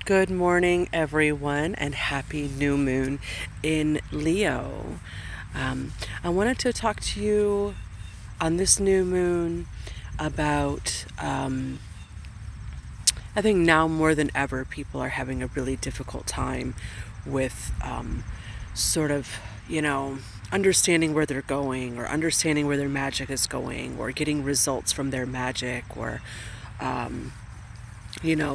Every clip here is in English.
Good morning, everyone, and happy new moon in Leo. I wanted to talk to you on this new moon about, I think now more than ever, people are having a really difficult time with sort of, understanding where they're going or understanding where their magic is going or getting results from their magic or,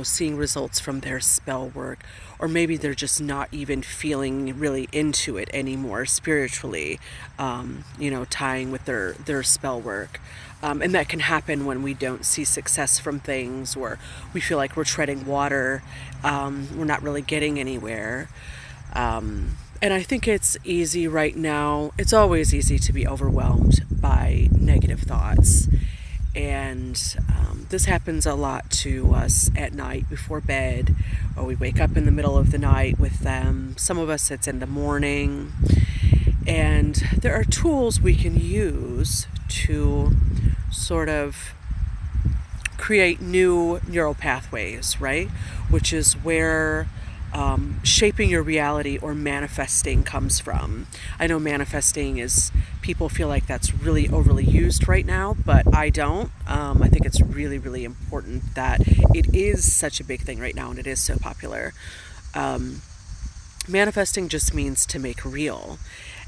seeing results from their spell work, or maybe they're just not even feeling really into it anymore spiritually, tying with their spell work. And that can happen when we don't see success from things, or we feel like we're treading water, we're not really getting anywhere. And I think it's easy right now, it's always easy to be overwhelmed by negative thoughts. And this happens a lot to us at night before bed, or we wake up in the middle of the night with them. Some of us, it's in the morning. And there are tools we can use to sort of create new neural pathways, right? Which is where shaping your reality or manifesting comes from. I know manifesting is, people feel like that's really overly used right now, but I don't. I think it's really, really important that it is such a big thing right now and it is so popular. Manifesting just means to make real.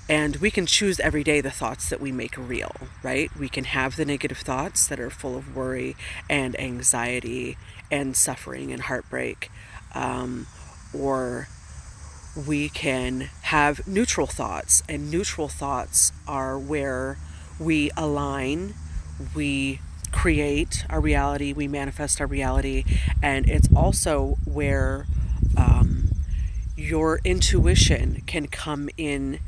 And we can choose every day the thoughts that we make real, right? We can have the negative thoughts that are full of worry and anxiety and suffering and heartbreak. Or we can have neutral thoughts, and neutral thoughts are where we align, we create our reality, we manifest our reality, and it's also where your intuition can come in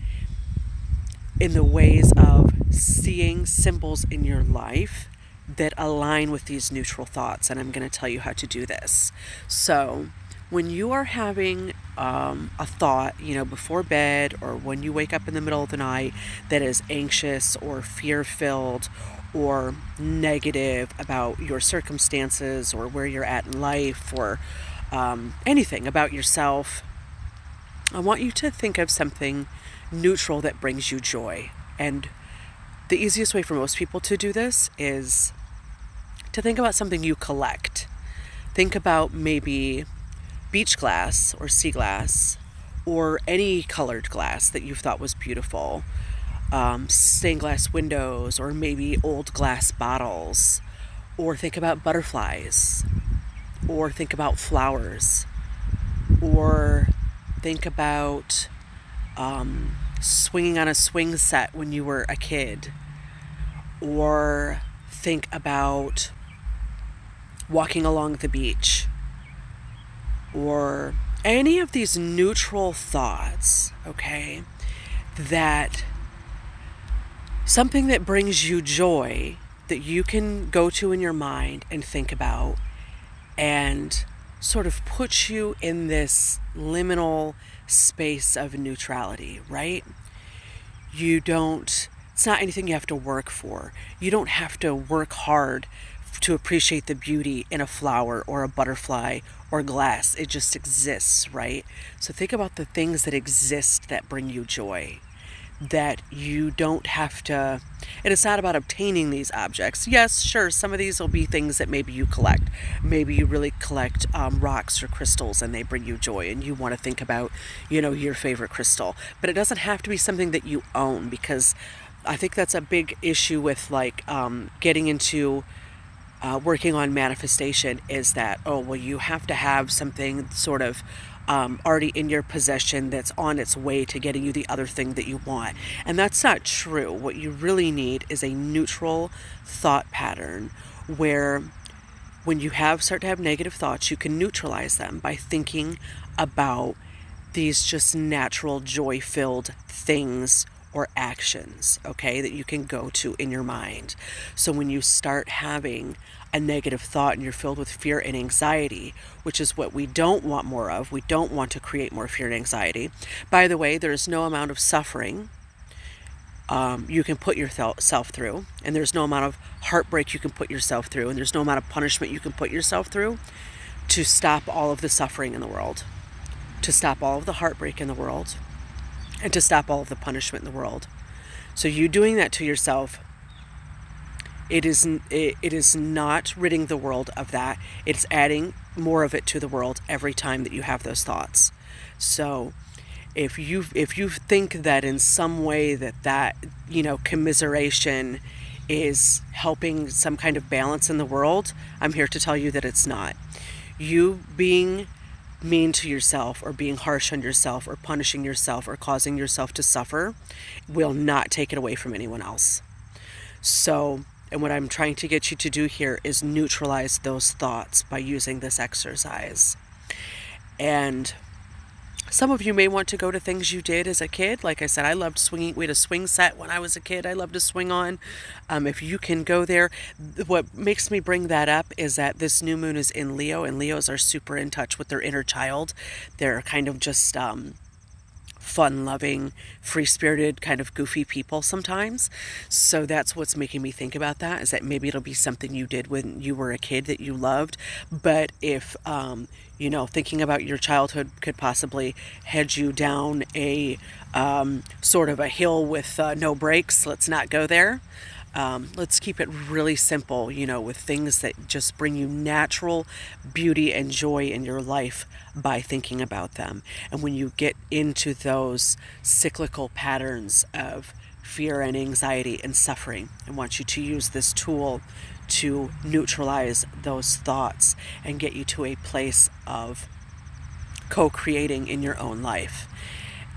the ways of seeing symbols in your life that align with these neutral thoughts, and I'm going to tell you how to do this. So when you are having a thought, before bed, or when you wake up in the middle of the night that is anxious or fear-filled or negative about your circumstances or where you're at in life, or anything about yourself, I want you to think of something neutral that brings you joy. And the easiest way for most people to do this is to think about something you collect. Think about maybe beach glass or sea glass, or any colored glass that you thought was beautiful, stained glass windows, or maybe old glass bottles, or think about butterflies, or think about flowers, or think about swinging on a swing set when you were a kid, or think about walking along the beach, or any of these neutral thoughts, okay, that something that brings you joy that you can go to in your mind and think about and sort of put you in this liminal space of neutrality, right? It's not anything you have to work for. You don't have to work hard to appreciate the beauty in a flower or a butterfly or glass. It just exists, right? So think about the things that exist that bring you joy, that you don't have to, and it's not about obtaining these objects. Yes, sure, some of these will be things that maybe you collect. Maybe you really collect rocks or crystals and they bring you joy and you want to think about, your favorite crystal. But it doesn't have to be something that you own, because I think that's a big issue with getting into working on manifestation, is that, you have to have something sort of already in your possession that's on its way to getting you the other thing that you want. And that's not true. What you really need is a neutral thought pattern where when you start to have negative thoughts, you can neutralize them by thinking about these just natural joy-filled things or actions, okay, that you can go to in your mind. So when you start having a negative thought and you're filled with fear and anxiety, which is what we don't want more of, we don't want to create more fear and anxiety. By the way, there's no amount of suffering you can put yourself through, and there's no amount of heartbreak you can put yourself through, and there's no amount of punishment you can put yourself through to stop all of the suffering in the world, to stop all of the heartbreak in the world, and to stop all of the punishment in the world. So you doing that to yourself, it is not ridding the world of that. It's adding more of it to the world every time that you have those thoughts. So if you think that in some way that commiseration is helping some kind of balance in the world, I'm here to tell you that it's not. You being mean to yourself or being harsh on yourself or punishing yourself or causing yourself to suffer will not take it away from anyone else. So, and what I'm trying to get you to do here is neutralize those thoughts by using this exercise. And some of you may want to go to things you did as a kid. Like I said, I loved swinging. We had a swing set when I was a kid I loved to swing on. If you can go there. What makes me bring that up is that this new moon is in Leo, and Leos are super in touch with their inner child. They're kind of just fun-loving, free-spirited, kind of goofy people sometimes. So that's what's making me think about that, is that maybe it'll be something you did when you were a kid that you loved. But if, thinking about your childhood could possibly head you down a sort of a hill with no brakes, let's not go there. Let's keep it really simple, with things that just bring you natural beauty and joy in your life by thinking about them. And when you get into those cyclical patterns of fear and anxiety and suffering, I want you to use this tool to neutralize those thoughts and get you to a place of co-creating in your own life.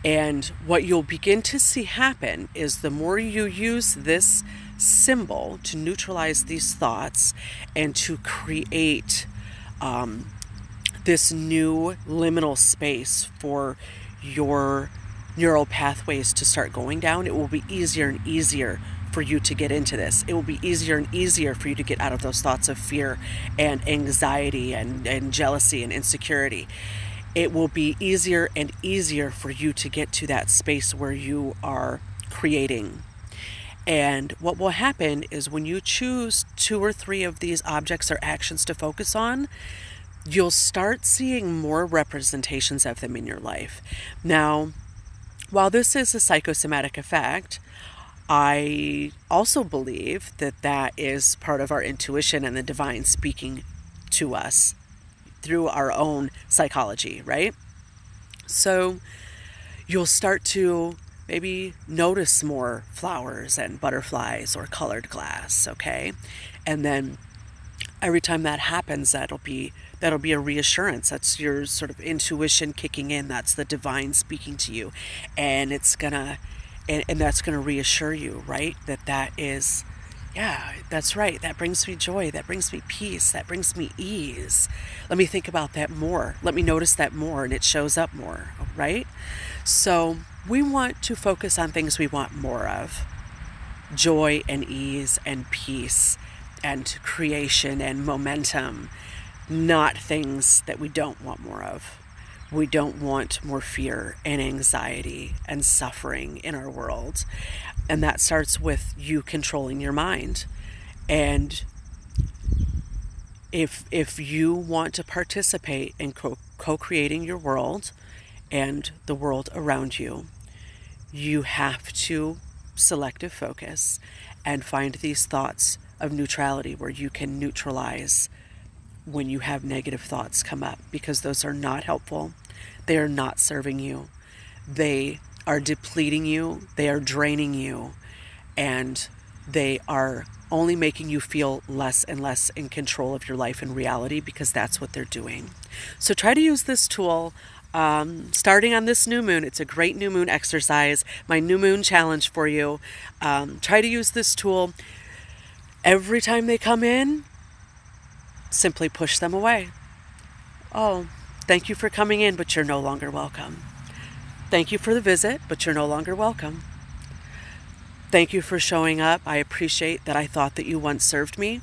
And what you'll begin to see happen is the more you use this symbol to neutralize these thoughts and to create this new liminal space for your neural pathways to start going down, it will be easier and easier for you to get into this. It will be easier and easier for you to get out of those thoughts of fear and anxiety and jealousy and insecurity. It will be easier and easier for you to get to that space where you are creating. And what will happen is when you choose 2 or 3 of these objects or actions to focus on, you'll start seeing more representations of them in your life. Now, while this is a psychosomatic effect, I also believe that that is part of our intuition and the divine speaking to us through our own psychology, right? So you'll start to maybe notice more flowers and butterflies or colored glass, okay? And then every time that happens, that'll be a reassurance. That's your sort of intuition kicking in. That's the divine speaking to you. And it's gonna, and that's gonna reassure you, right? That is, yeah, that's right. That brings me joy. That brings me peace. That brings me ease. Let me think about that more. Let me notice that more, and it shows up more, right? So we want to focus on things we want more of. Joy and ease and peace and creation and momentum, not things that we don't want more of. We don't want more fear and anxiety and suffering in our world. And that starts with you controlling your mind. And if you want to participate in co-creating your world and the world around you, you have to selective focus and find these thoughts of neutrality where you can neutralize when you have negative thoughts come up, because those are not helpful. They are not serving you. They are depleting you. They are draining you. And they are only making you feel less and less in control of your life and reality, because that's what they're doing. So try to use this tool starting on this new moon. It's a great new moon exercise. My new moon challenge for you. Try to use this tool. Every time they come in, simply push them away. Oh, thank you for coming in, but you're no longer welcome. Thank you for the visit, but you're no longer welcome. Thank you for showing up. I appreciate that I thought that you once served me.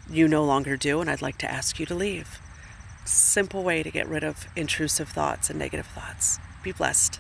You no longer do, and I'd like to ask you to leave. Simple way to get rid of intrusive thoughts and negative thoughts. Be blessed.